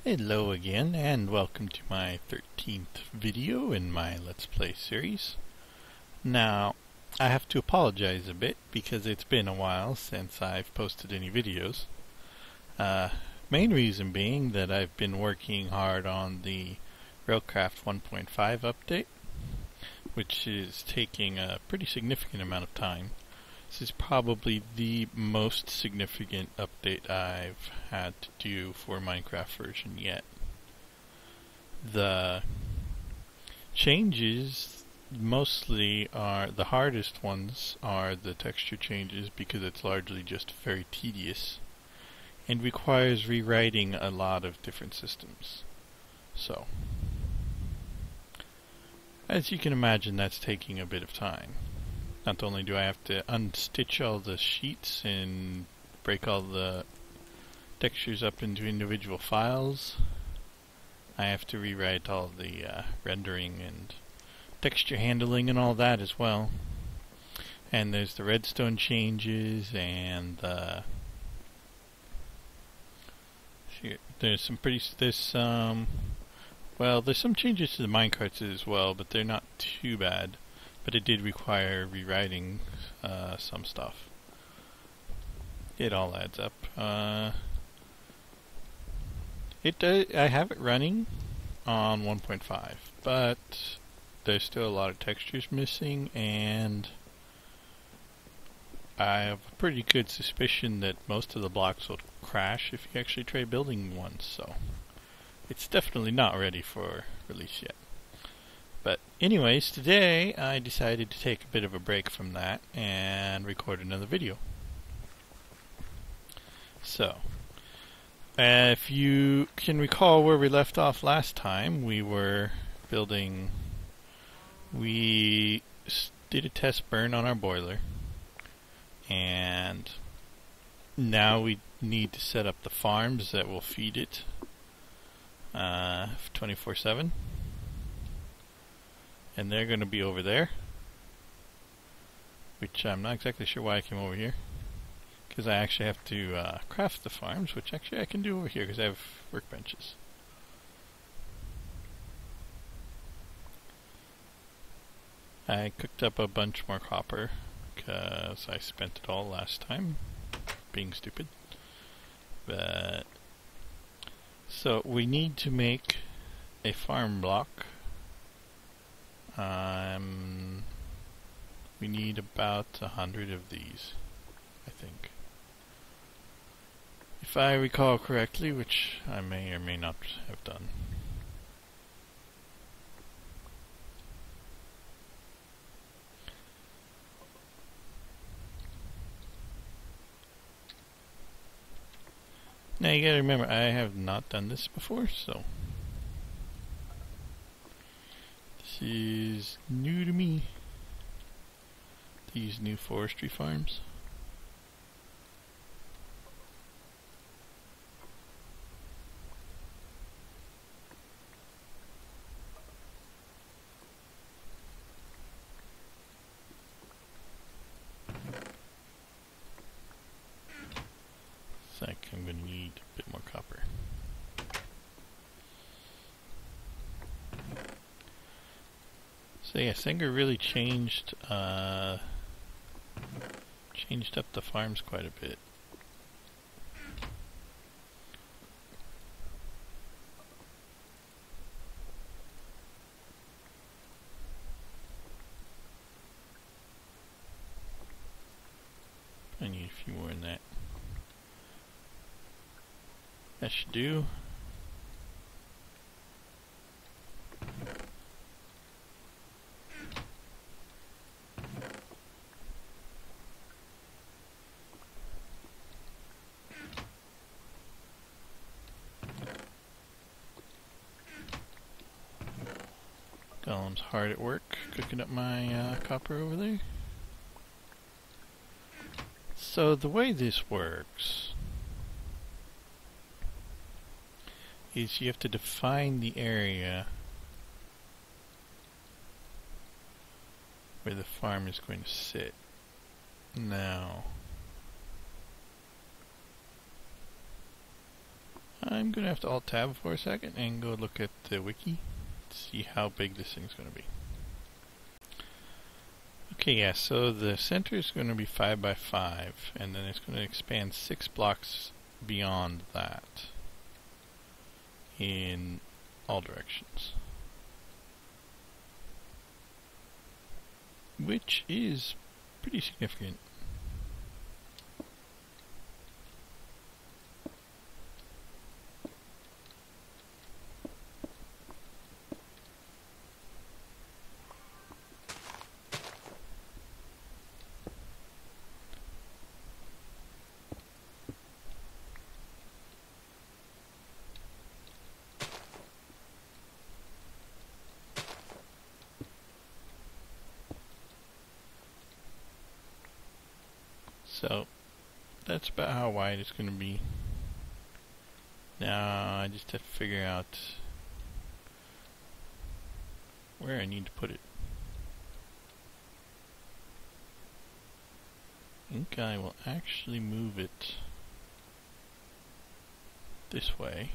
Hello again, and welcome to my 13th video in my Let's Play series. Now, I have to apologize a bit because it's been a while since I've posted any videos. Main reason being that I've been working hard on the Railcraft 1.5 update, which is taking a pretty significant amount of time. This is probably the most significant update I've had to do for Minecraft version yet. The changes mostly are, the hardest ones are the texture changes because it's largely just very tedious and requires rewriting a lot of different systems. So, as you can imagine, that's taking a bit of time. Not only do I have to unstitch all the sheets and break all the textures up into individual files, I have to rewrite all the rendering and texture handling and all that as well. And there's the redstone changes and there's some changes to the minecarts as well, but they're not too bad. But it did require rewriting some stuff. It all adds up. I have it running on 1.5, but there's still a lot of textures missing, and I have a pretty good suspicion that most of the blocks will crash if you actually try building one, so it's definitely not ready for release yet. But anyways, today I decided to take a bit of a break from that and record another video. So, if you can recall where we left off last time, we did a test burn on our boiler, and now we need to set up the farms that will feed it 24/7. And they're going to be over there, which I'm not exactly sure why I came over here, because I actually have to craft the farms, which actually I can do over here because I have workbenches. I cooked up a bunch more copper because I spent it all last time being stupid. But so we need to make a farm block. We need about 100 of these, I think. If I recall correctly, which I may or may not have done. Now you gotta remember, I have not done this before, so this is new to me, these new forestry farms. It's like I'm going to need a bit more copper. So yeah, Singer really changed up the farms quite a bit. I need a few more in that. That should do. Golem's hard at work cooking up my copper over there. So the way this works is you have to define the area where the farm is going to sit. Now, I'm going to have to alt-tab for a second and go look at the wiki to see how big this thing's going to be. Okay, yeah, so the center is going to be 5 by 5, and then it's going to expand 6 blocks beyond that in all directions, which is pretty significant. So that's about how wide it's going to be. Now I just have to figure out where I need to put it. I think I will actually move it this way.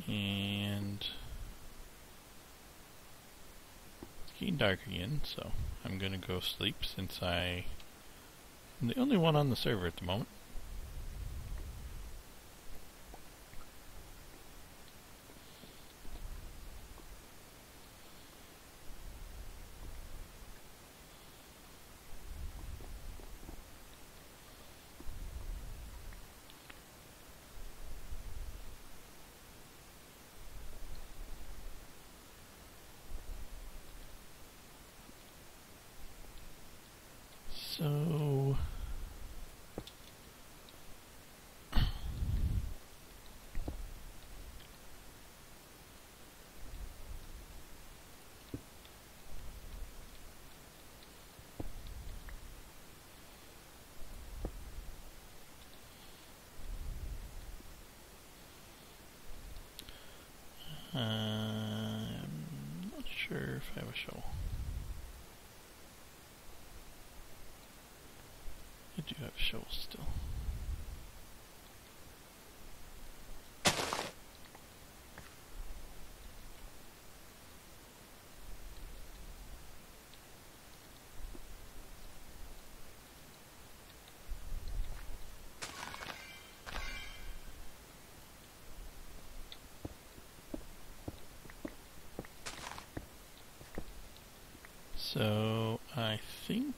And it's getting dark again, so I'm gonna go sleep since I'm the only one on the server at the moment. So I'm not sure if I have a shovel. I do have a shovel still. So I think,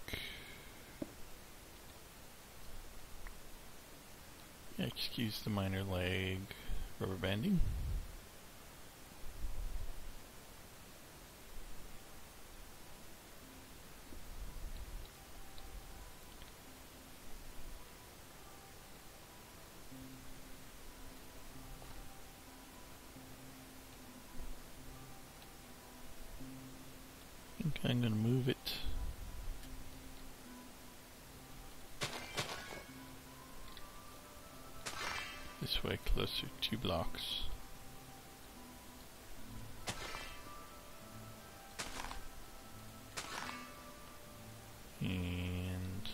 excuse the minor leg rubber banding. I think I'm going to move it this way, closer, 2 blocks. And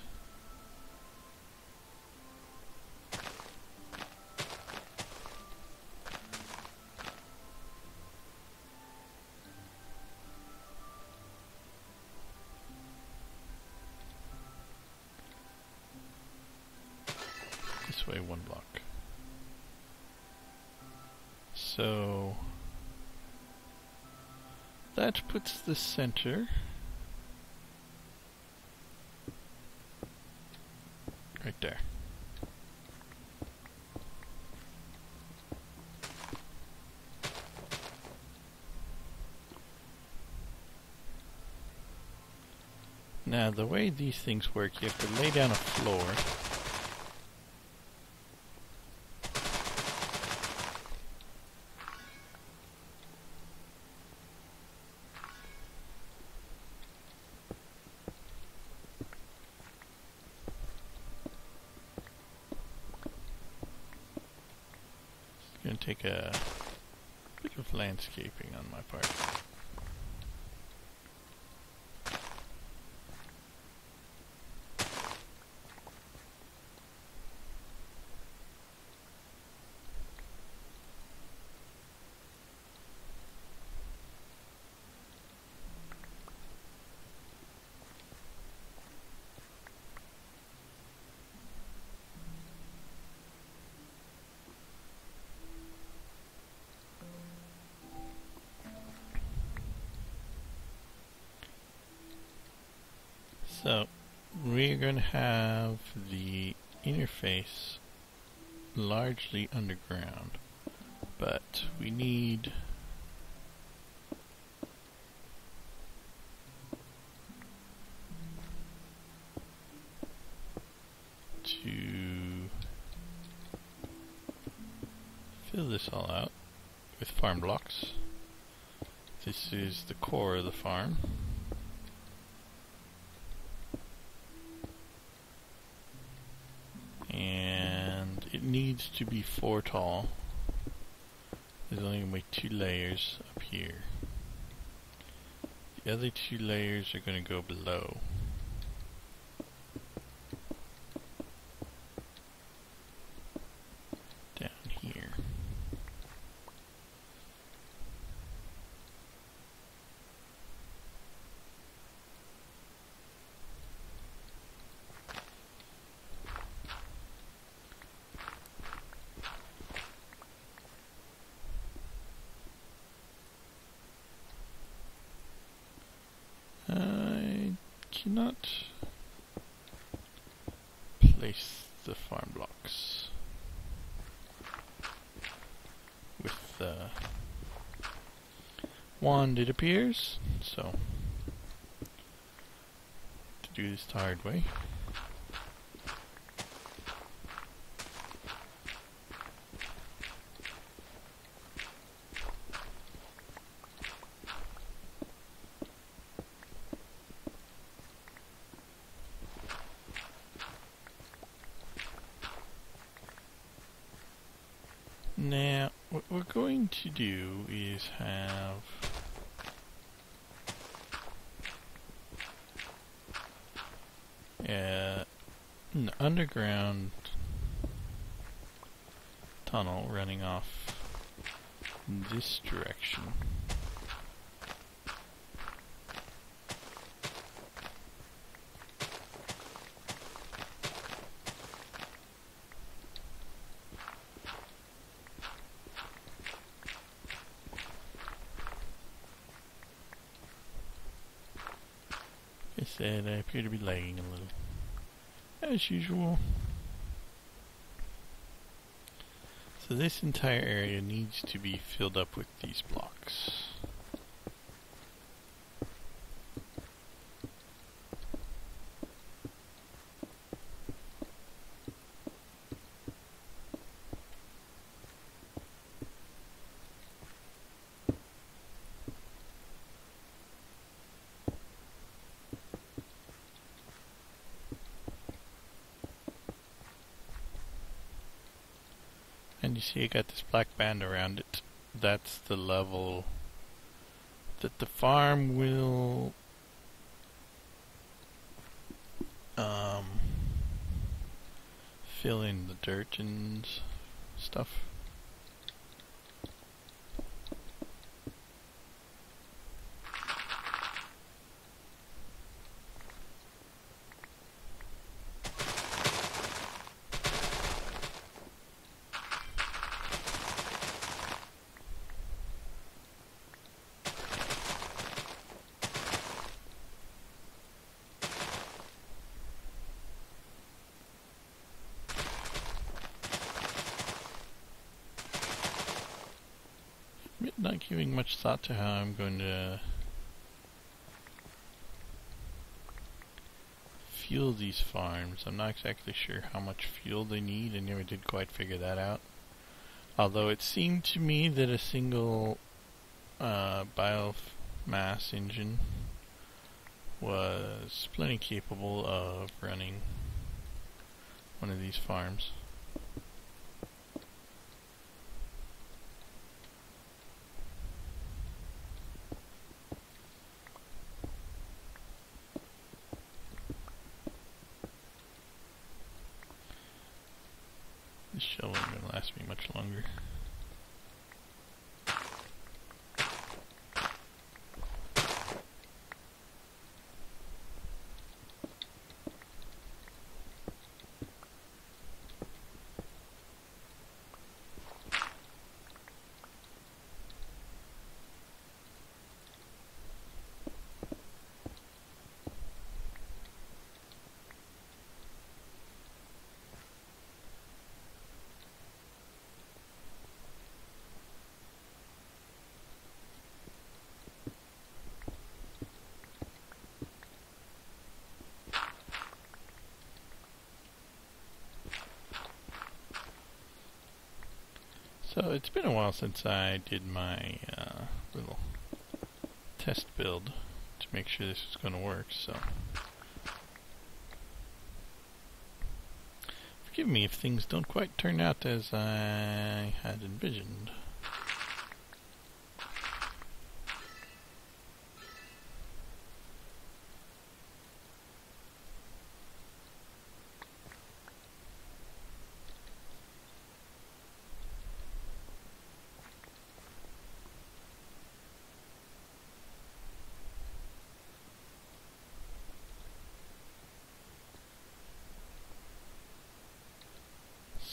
this way 1 block. So that puts the center right there. Now the way these things work, you have to lay down a floor. Gonna take a bit of landscaping on my part. So we're going to have the interface largely underground, but we need to fill this all out with farm blocks. This is the core of the farm. And it needs to be 4 tall. There's only going to be 2 layers up here. The other 2 layers are going to go below. Down here. I cannot place the farm blocks with the wand, it appears, so to do this the hard way. Now, what we're going to do is have an underground tunnel running off this direction. I said I appear to be lagging a little, as usual. So this entire area needs to be filled up with these blocks. And you see I got this black band around it. That's the level that the farm will fill in the dirt and stuff. Not giving much thought to how I'm going to fuel these farms. I'm not exactly sure how much fuel they need. I never did quite figure that out. Although it seemed to me that a single biomass engine was plenty capable of running one of these farms. This shovel ain't gonna last me much longer. So it's been a while since I did my little test build to make sure this was going to work, so forgive me if things don't quite turn out as I had envisioned.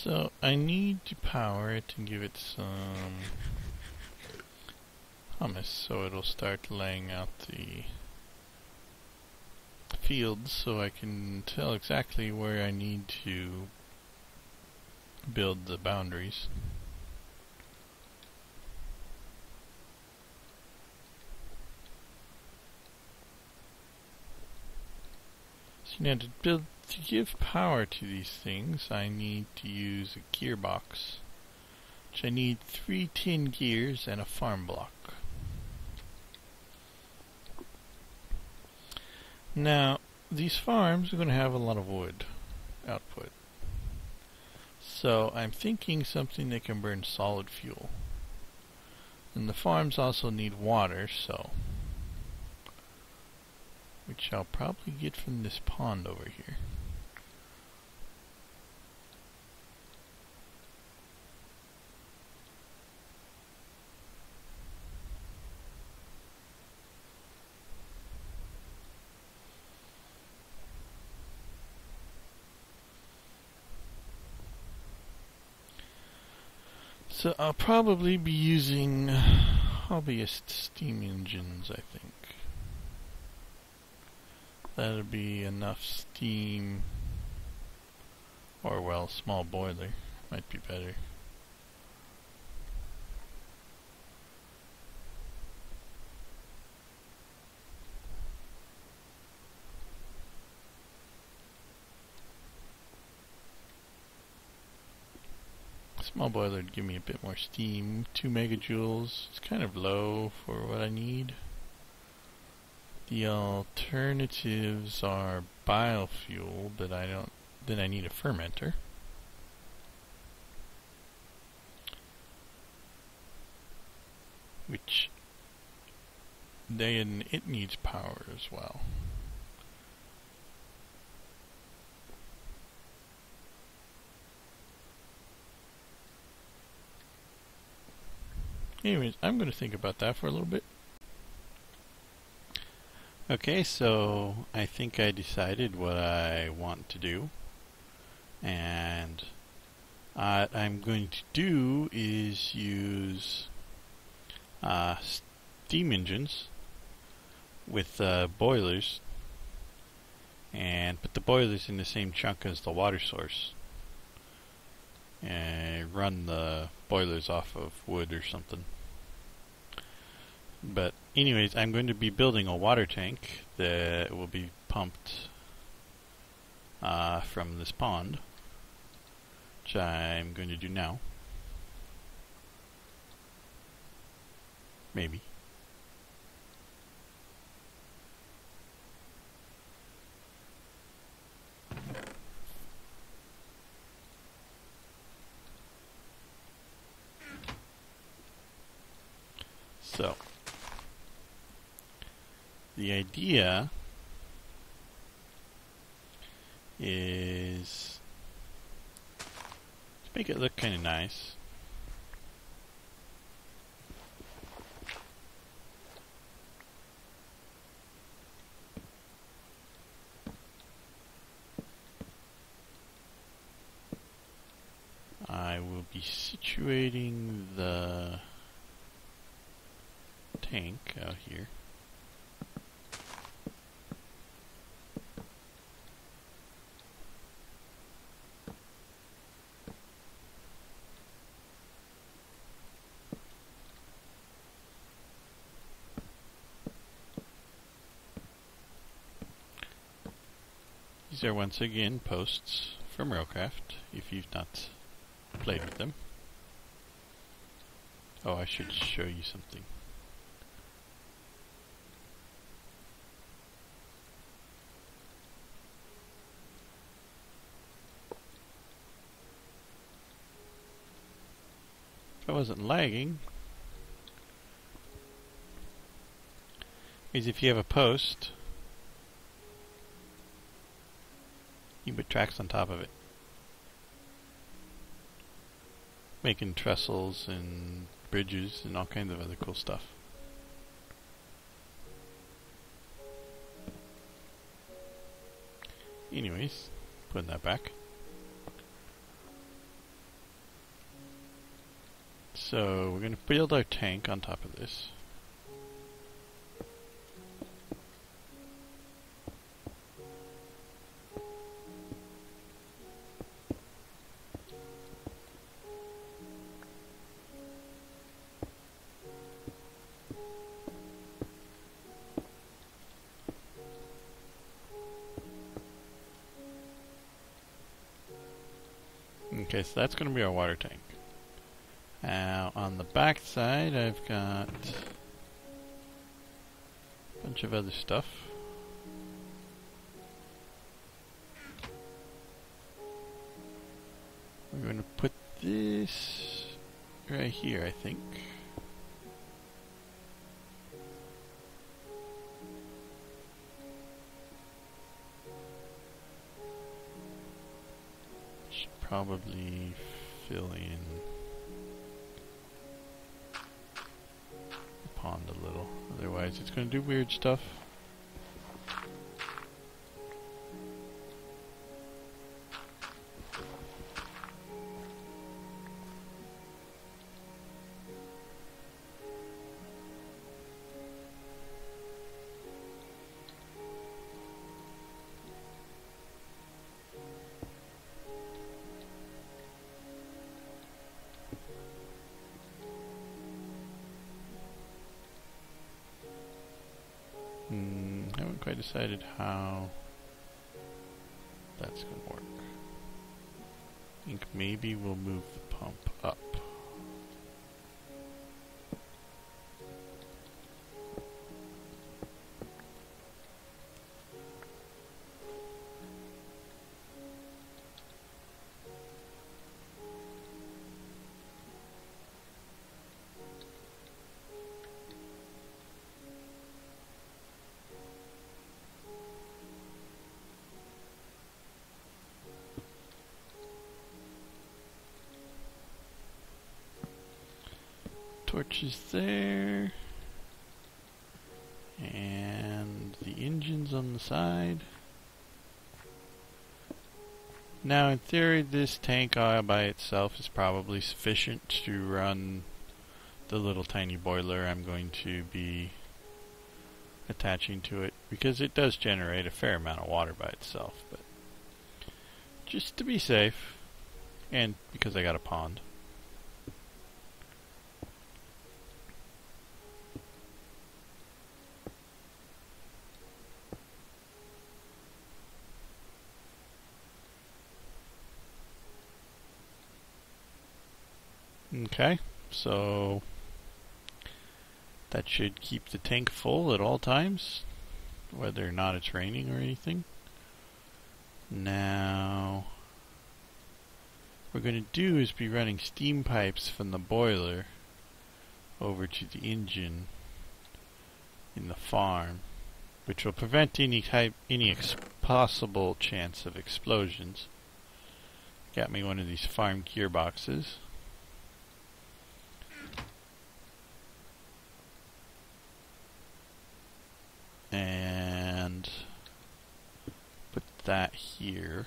So I need to power it and give it some hummus so it'll start laying out the fields so I can tell exactly where I need to build the boundaries. So now to give power to these things, I need to use a gearbox, which I need 3 tin gears and a farm block. Now, these farms are going to have a lot of wood output. So I'm thinking something that can burn solid fuel. And the farms also need water, so which I'll probably get from this pond over here. So I'll probably be using hobbyist steam engines, I think. That'll be enough steam, or well, small boiler might be better. Small boiler would give me a bit more steam. 2 megajoules. It's kind of low for what I need. The alternatives are biofuel, but I don't. Then I need a fermenter. Which then it needs power as well. Anyways, I'm going to think about that for a little bit. Okay, so I think I decided what I want to do. And what I'm going to do is use steam engines with boilers and put the boilers in the same chunk as the water source. And run the boilers off of wood or something. But anyways, I'm going to be building a water tank that will be pumped from this pond, which I'm going to do now. Maybe. So, the idea is to make it look kind of nice. I will be situating the tank out here. These are once again posts from Railcraft, if you've not played with them. Oh, I should show you something. If I wasn't lagging, is if you have a post, you put tracks on top of it, making trestles and bridges and all kinds of other cool stuff. Anyways, putting that back. So we're going to build our tank on top of this. Okay, so that's going to be our water tank. Now on the back side I've got a bunch of other stuff. We're going to put this right here, I think. Should probably fill in the pond a little, otherwise it's going to do weird stuff. I haven't quite decided how that's going to work. I think maybe we'll move the pump up. Torches there, and the engines on the side. Now in theory this tank all by itself is probably sufficient to run the little tiny boiler I'm going to be attaching to it, because it does generate a fair amount of water by itself, but just to be safe, and because I got a pond. Okay, so that should keep the tank full at all times, whether or not it's raining or anything. Now, what we're going to do is be running steam pipes from the boiler over to the engine in the farm, which will prevent any possible chance of explosions. Got me one of these farm gearboxes. And put that here.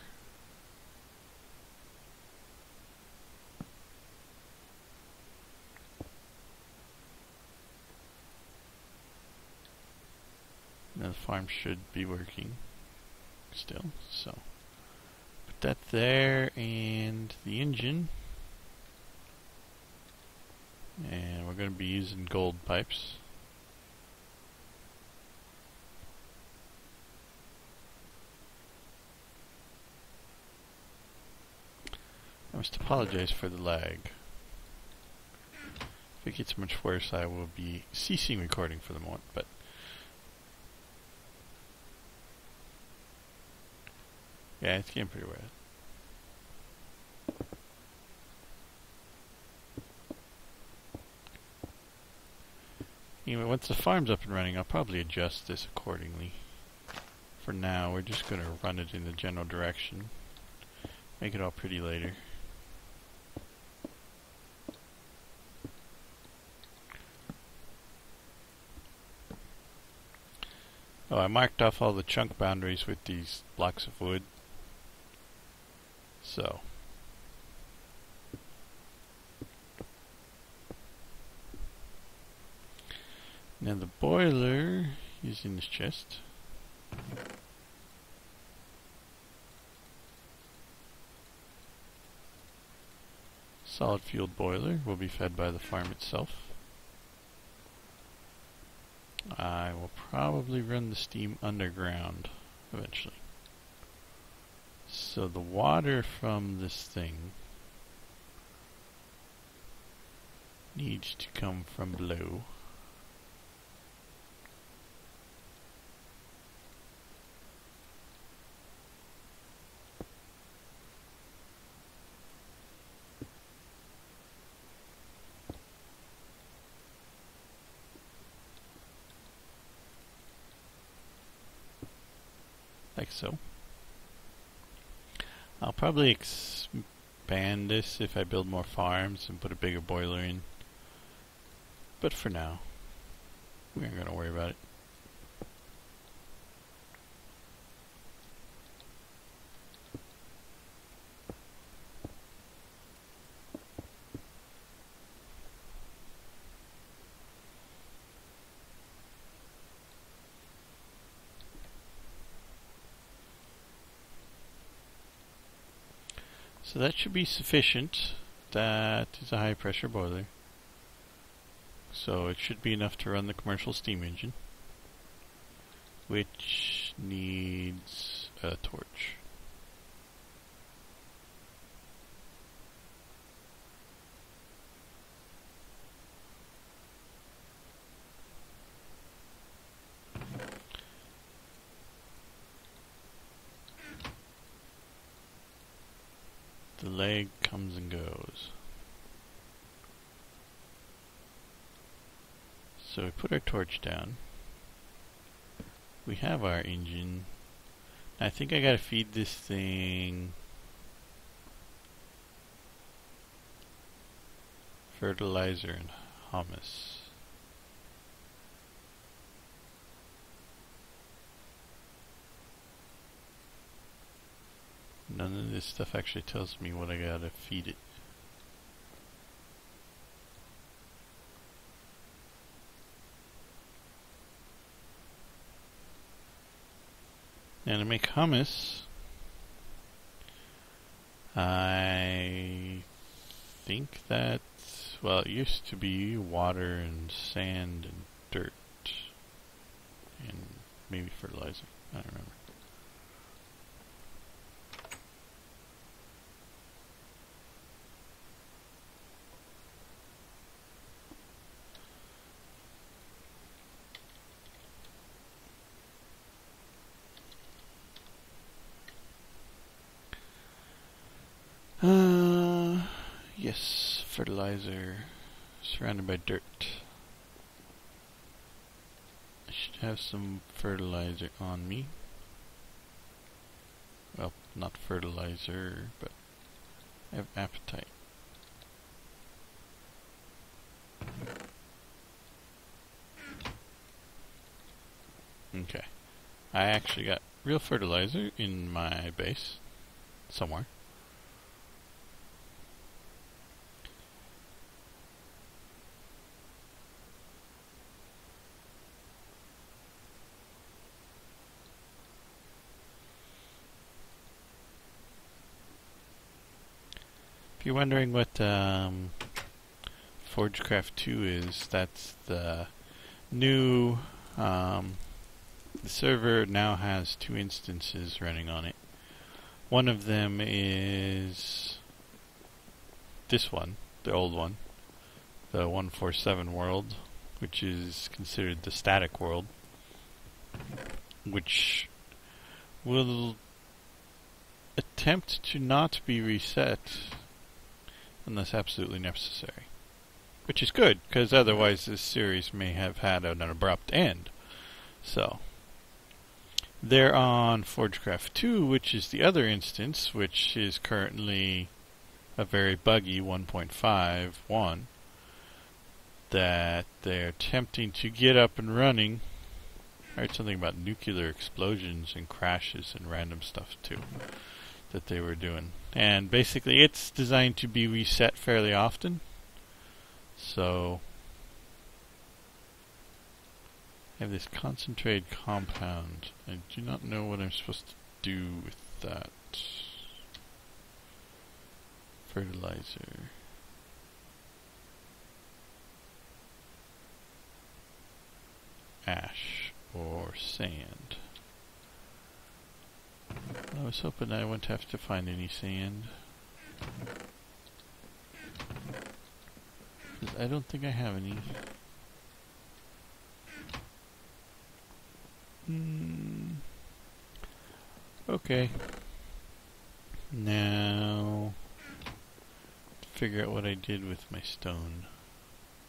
Now the farm should be working still, so put that there, and the engine. And we're going to be using gold pipes. I must apologize for the lag. If it gets much worse, I will be ceasing recording for the moment, but yeah, it's getting pretty wet. Anyway, once the farm's up and running, I'll probably adjust this accordingly. For now, we're just going to run it in the general direction. Make it all pretty later. Oh, I marked off all the chunk boundaries with these blocks of wood. So. Now the boiler is in this chest. Solid fueled boiler will be fed by the farm itself. I will probably run the steam underground eventually. So the water from this thing needs to come from below. Like so. I'll probably expand this if I build more farms and put a bigger boiler in. But for now, we aren't going to worry about it. So that should be sufficient. That is a high pressure boiler. So it should be enough to run the commercial steam engine, which needs a torch. The leg comes and goes. So we put our torch down. We have our engine. I think I gotta feed this thing fertilizer and hummus. None of this stuff actually tells me what I gotta feed it. And to make hummus, I think that, well, it used to be water and sand and dirt and maybe fertilizer. I don't remember. Yes, fertilizer surrounded by dirt. I should have some fertilizer on me. Well, not fertilizer, but I have appetite. Okay. I actually got real fertilizer in my base somewhere. If you're wondering what Forgecraft 2 is, that's the new, the server now has 2 instances running on it. One of them is this one, the old one. the 147 world, which is considered the static world, which will attempt to not be reset unless absolutely necessary. Which is good, because otherwise this series may have had an abrupt end. So, they're on Forgecraft 2, which is the other instance, which is currently a very buggy 1.51, that they're attempting to get up and running. I heard something about nuclear explosions and crashes and random stuff too that they were doing. And basically it's designed to be reset fairly often. So I have this concentrated compound. I do not know what I'm supposed to do with that. Fertilizer. Ash or sand. I was hoping I wouldn't have to find any sand. I don't think I have any. Okay. Now, figure out what I did with my stone.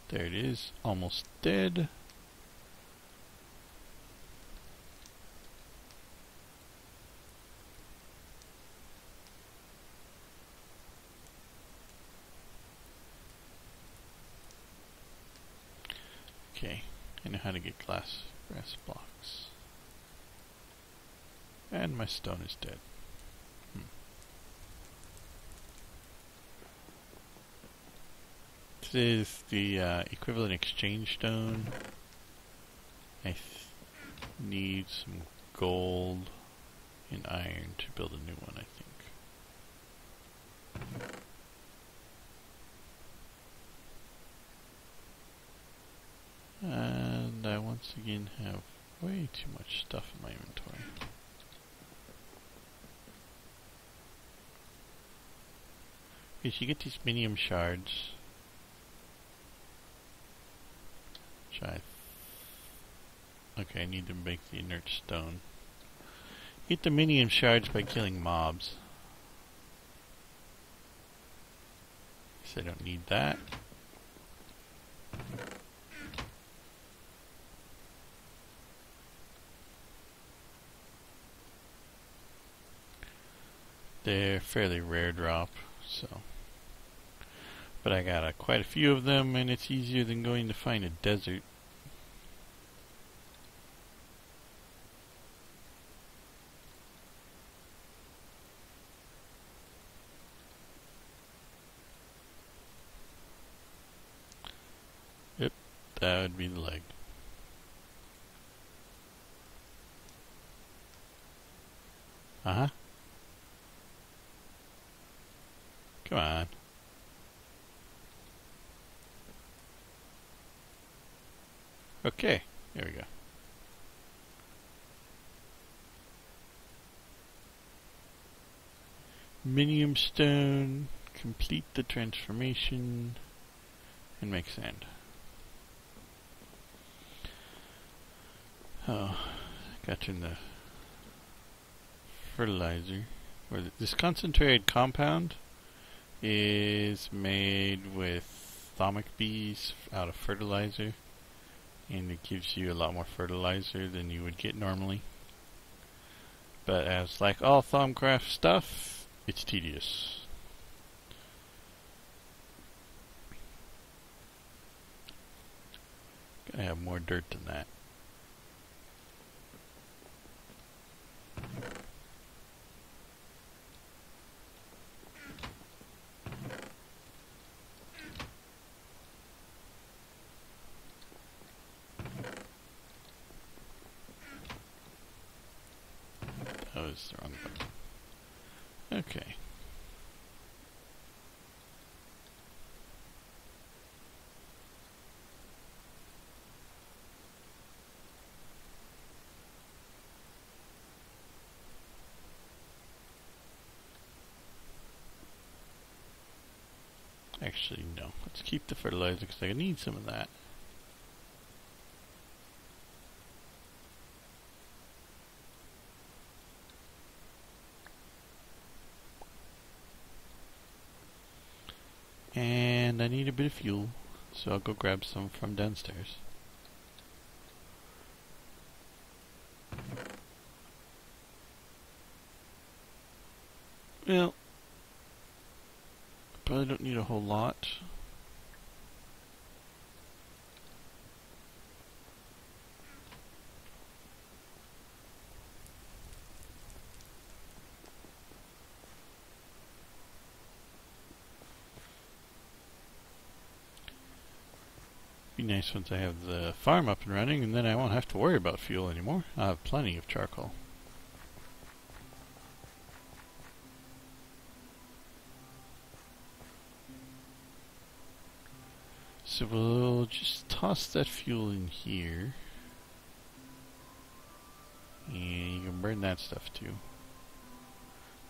There it is, almost dead. Okay, I know how to get grass blocks. And my stone is dead. This is the equivalent exchange stone. I need some gold and iron to build a new one, I think. And I once again have way too much stuff in my inventory. Because you get these minium shards. Okay, I need to make the inert stone. Get the minium shards by killing mobs. Guess I don't need that. They're fairly rare drop, so. But I got quite a few of them, and it's easier than going to find a desert. Yep, that would be the leg. Uh-huh. Come on. Okay, there we go. Minium stone, complete the transformation, and make sand. Oh, got to the fertilizer. This concentrated compound is made with thermic bees out of fertilizer, and it gives you a lot more fertilizer than you would get normally. But as like all Forgecraft stuff, it's tedious. Gotta have more dirt than that. That was the wrong button. Okay. actually, no. Let's keep the fertilizer because I need some of that. And I need a bit of fuel, so I'll go grab some from downstairs. Well, probably don't need a whole lot. Be nice once I have the farm up and running, and then I won't have to worry about fuel anymore. I'll have plenty of charcoal. So we'll just toss that fuel in here. And you can burn that stuff too.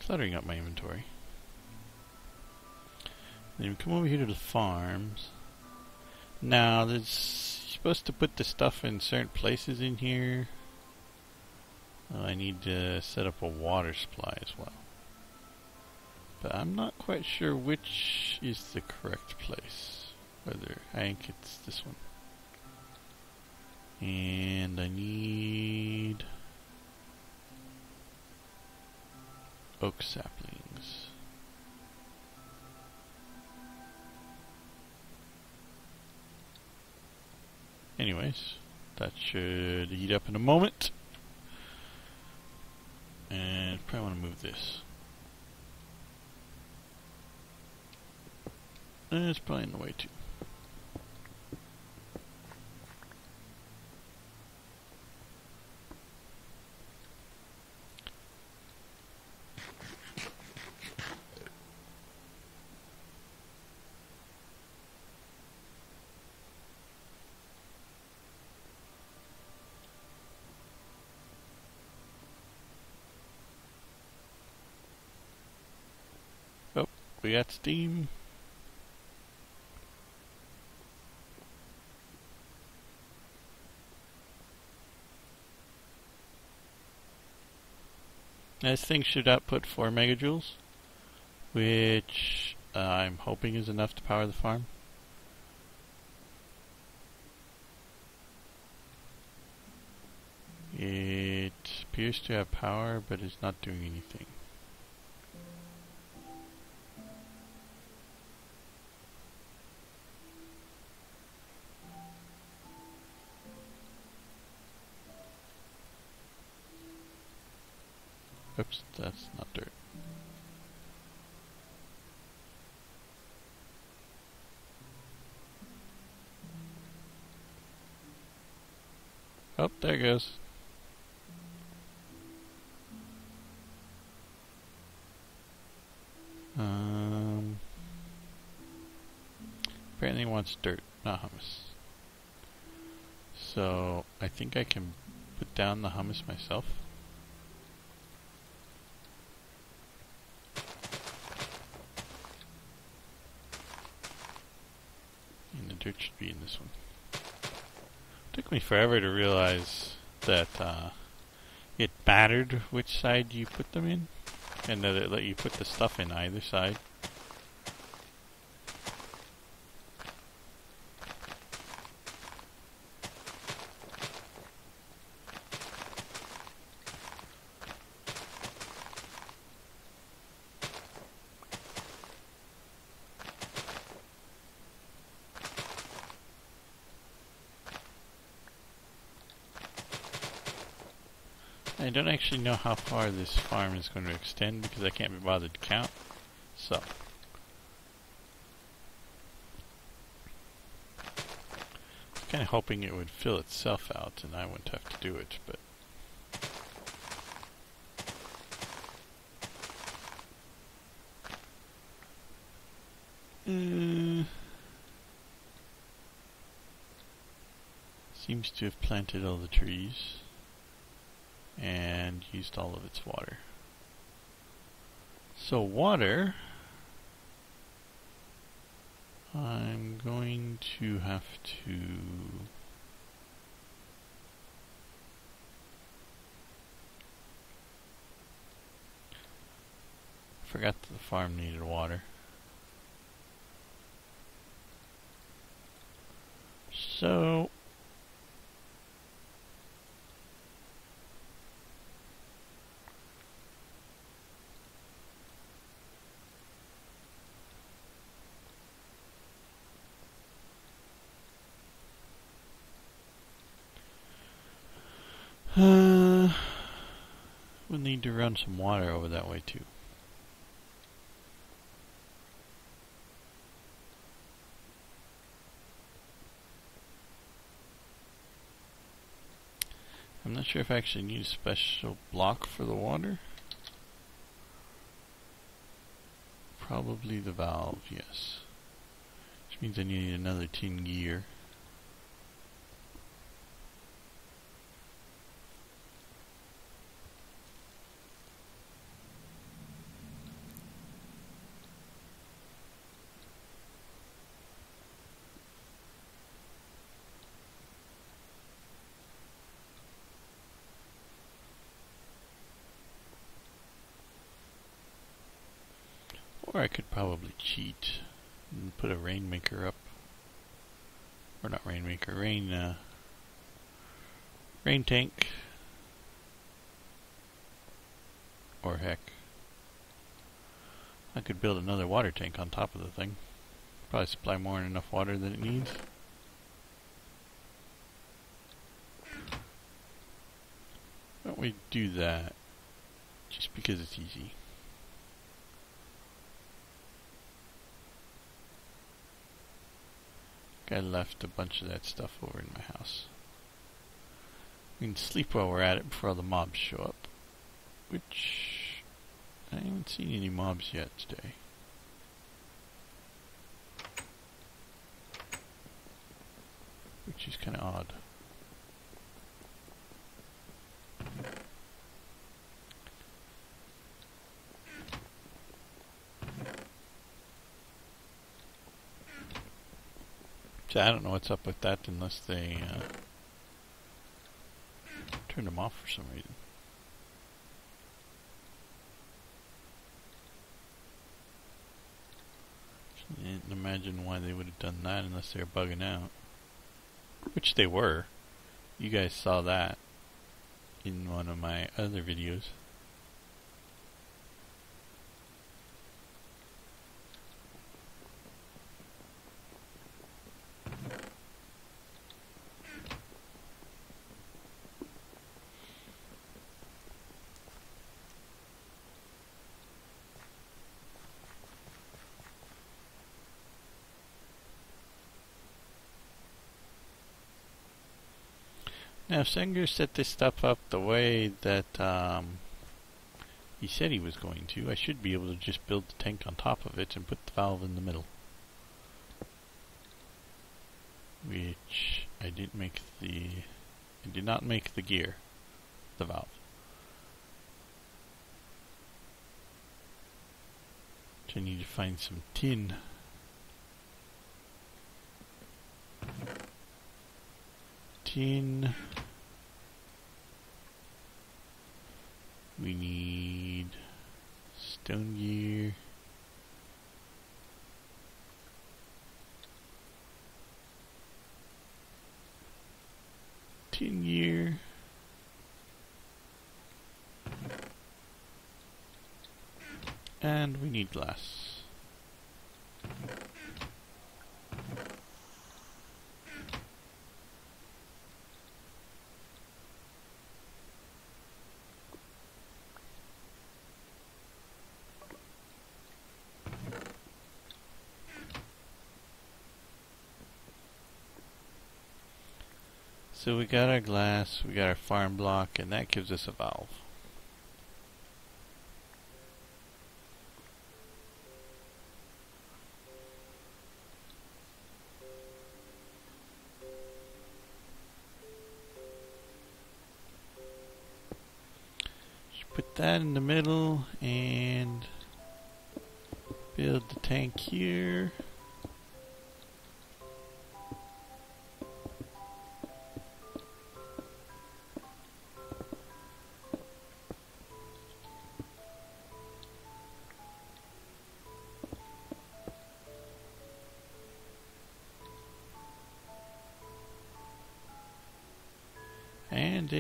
Cluttering up my inventory. Then we come over here to the farms. Now, you're supposed to put the stuff in certain places in here. I need to set up a water supply as well. But I'm not quite sure which is the correct place. Whether, I think it's this one. And I need oak saplings. Anyways, that should heat up in a moment. And probably want to move this. And it's probably in the way too. Oh, we got steam. This thing should output 4 megajoules, which I'm hoping is enough to power the farm. It appears to have power, but it's not doing anything. Oops, that's not dirt. Oh, there it goes. Apparently it wants dirt, not hummus. So, I think I can put down the hummus myself. And the dirt should be in this one. Took me forever to realize that it mattered which side you put them in, and that it let you put the stuff in either side. I don't actually know how far this farm is going to extend because I can't be bothered to count. So, I was kind of hoping it would fill itself out and I wouldn't have to do it, but seems to have planted all the trees and used all of its water. So water I'm going to have to forgot that the farm needed water. So we'll need to run some water over that way too. I'm not sure if I actually need a special block for the water. Probably the valve, yes. Which means I need another tin gear. Or I could probably cheat and put a rainmaker up. Or not rainmaker, rain tank. Or heck, I could build another water tank on top of the thing. Probably supply more than enough water than it needs. Why don't we do that? Just because it's easy. I left a bunch of that stuff over in my house. We can sleep while we're at it before all the mobs show up. Which I haven't seen any mobs yet today. Which is kind of odd. So I don't know what's up with that unless they turn them off for some reason. I didn't imagine why they would have done that unless they were bugging out. Which they were. You guys saw that in one of my other videos. Now, if Sanger set this stuff up the way that he said he was going to, I should be able to just build the tank on top of it and put the valve in the middle. Which I did not make the gear, the valve. Which I need to find some tin. We need stone gear. Tin gear. And we need glass. So we got our glass, we got our farm block, and that gives us a valve. Just put that in the middle and build the tank here.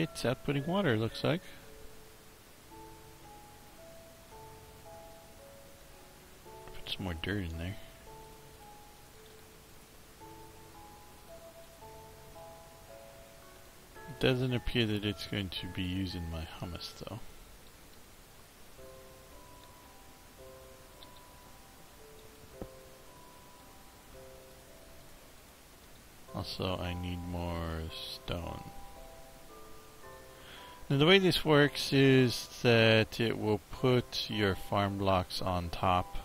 it's outputting water, looks like. Put some more dirt in there. It doesn't appear that it's going to be using my hummus though. Also, I need more stone. Now the way this works is that it will put your farm blocks on top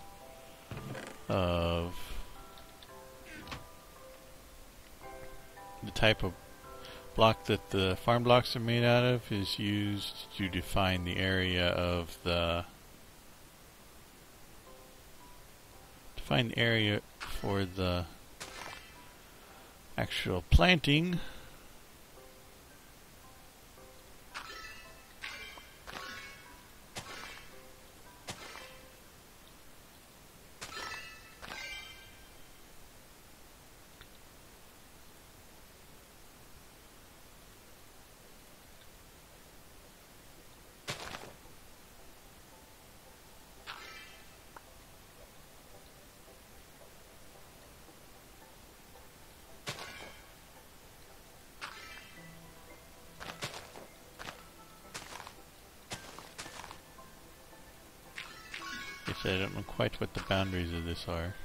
of the type of block that the farm blocks are made out of is used to define the area of the for the actual planting. I don't know quite what the boundaries of this are.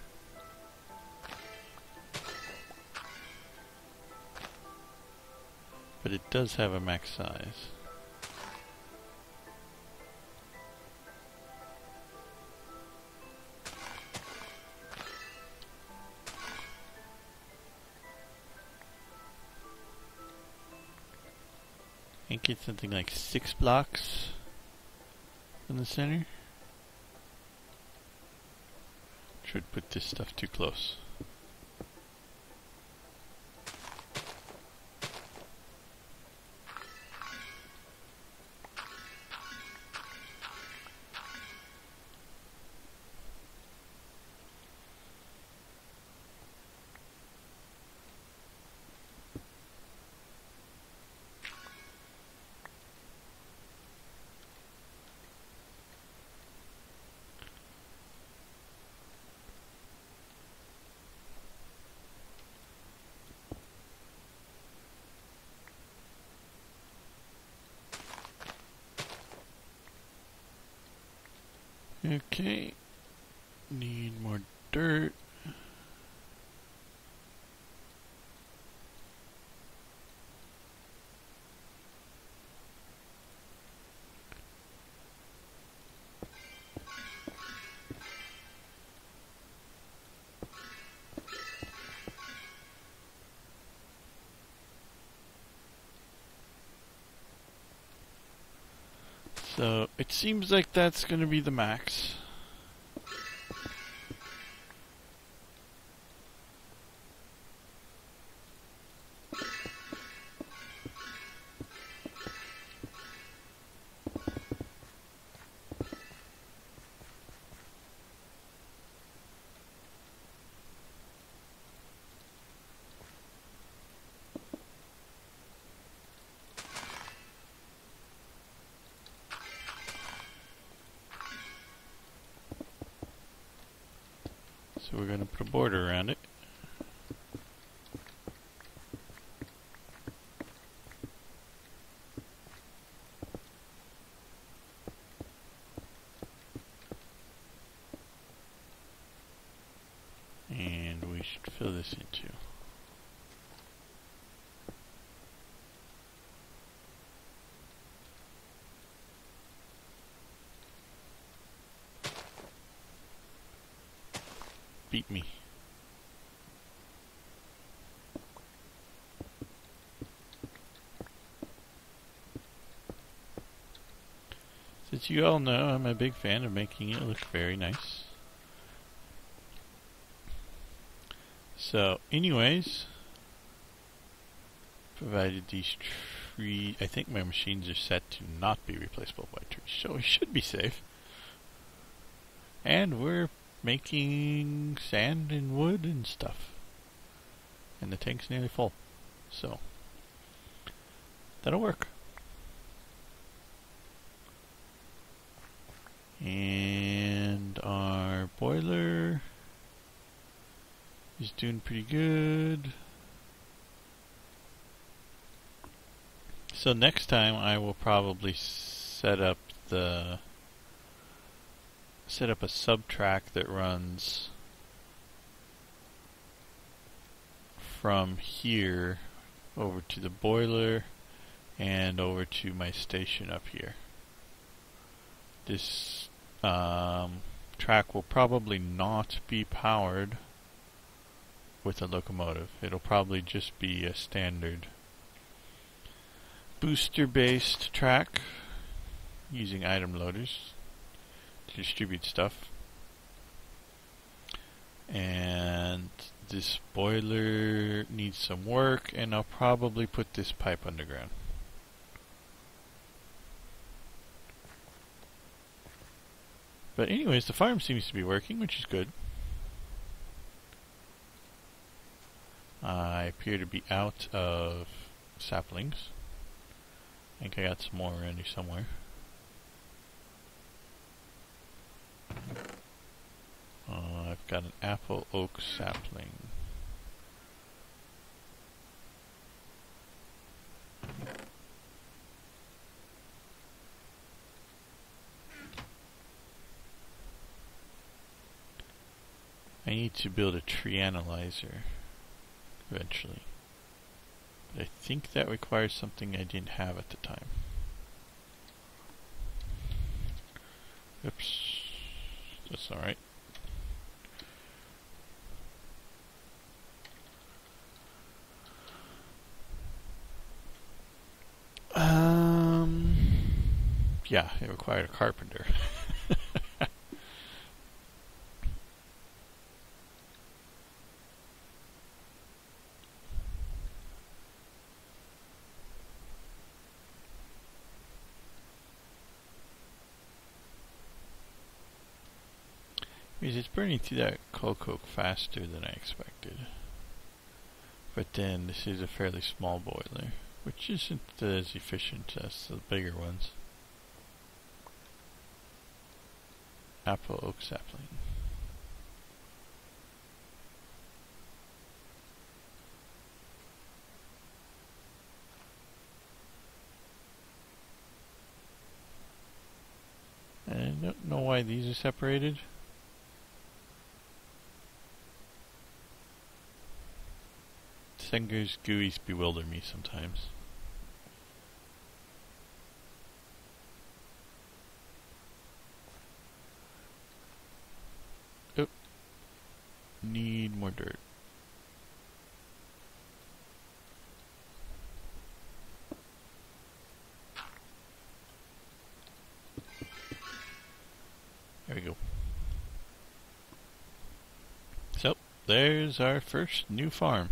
But it does have a max size. I think it's something like 6 blocks in the center. Should put this stuff too close. Okay, need more dirt. So it seems like that's going to be the max. So we're going to put a border around it. And we should fill this in too. Beat me. Since you all know, I'm a big fan of making it look very nice. So, anyways, provided these trees, I think my machines are set to not be replaceable by trees, so we should be safe. And we're making sand and wood and stuff. And the tank's nearly full. So, that'll work. And our boiler is doing pretty good. So next time I will probably set up a sub-track that runs from here over to the boiler and over to my station up here. This track will probably not be powered with a locomotive. It'll probably just be a standard booster based track using item loaders to distribute stuff. And this boiler needs some work, and I'll probably put this pipe underground. But anyways, the farm seems to be working, which is good. I appear to be out of saplings. I think I got some more around here somewhere. I've got an apple oak sapling. I need to build a tree analyzer eventually. But I think that requires something I didn't have at the time. Oops. That's alright. Yeah, it required a carpenter. Because it's burning through that coal coke faster than I expected. But then this is a fairly small boiler, which isn't as efficient as the bigger ones. Apple oak sapling. I don't know why these are separated. Senger's GUIs bewilder me sometimes. Oh, need more dirt. There we go. So, there's our first new farm.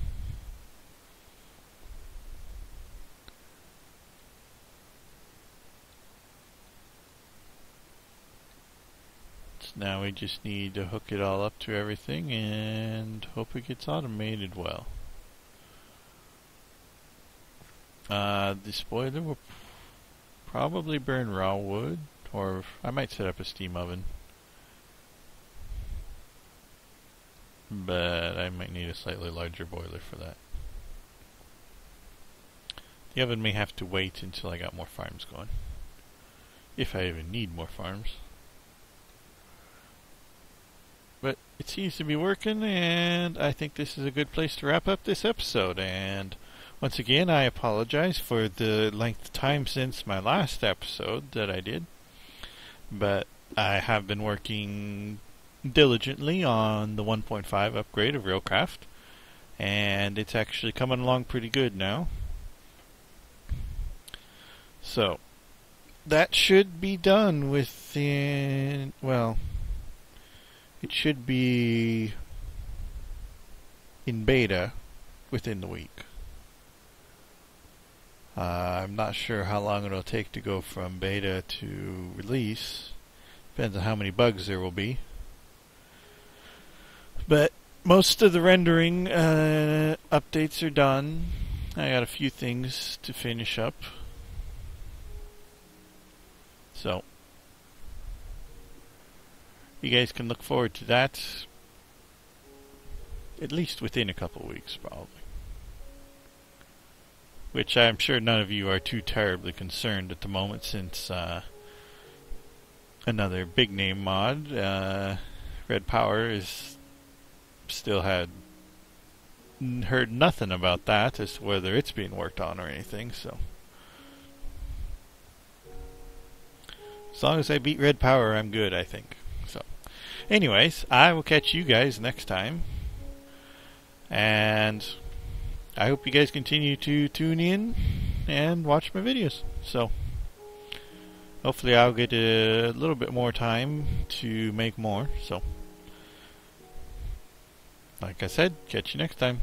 Now we just need to hook it all up to everything and hope it gets automated well. This boiler will probably burn raw wood, or I might set up a steam oven. But I might need a slightly larger boiler for that. The oven may have to wait until I got more farms going. If I even need more farms. But it seems to be working, and I think this is a good place to wrap up this episode. And once again, I apologize for the length of time since my last episode that I did. But I have been working diligently on the 1.5 upgrade of Railcraft, and it's actually coming along pretty good now. So, that should be done within, well, it should be in beta within the week. I'm not sure how long it'll take to go from beta to release. Depends on how many bugs there will be. But most of the rendering updates are done. I got a few things to finish up. So, you guys can look forward to that at least within a couple weeks, probably. Which I'm sure none of you are too terribly concerned at the moment, since another big name mod, Red Power, is still heard nothing about that as to whether it's being worked on or anything. So as long as I beat Red Power, I'm good, I think. So anyways, I will catch you guys next time, and I hope you guys continue to tune in and watch my videos. So hopefully I'll get a little bit more time to make more. So like I said, catch you next time.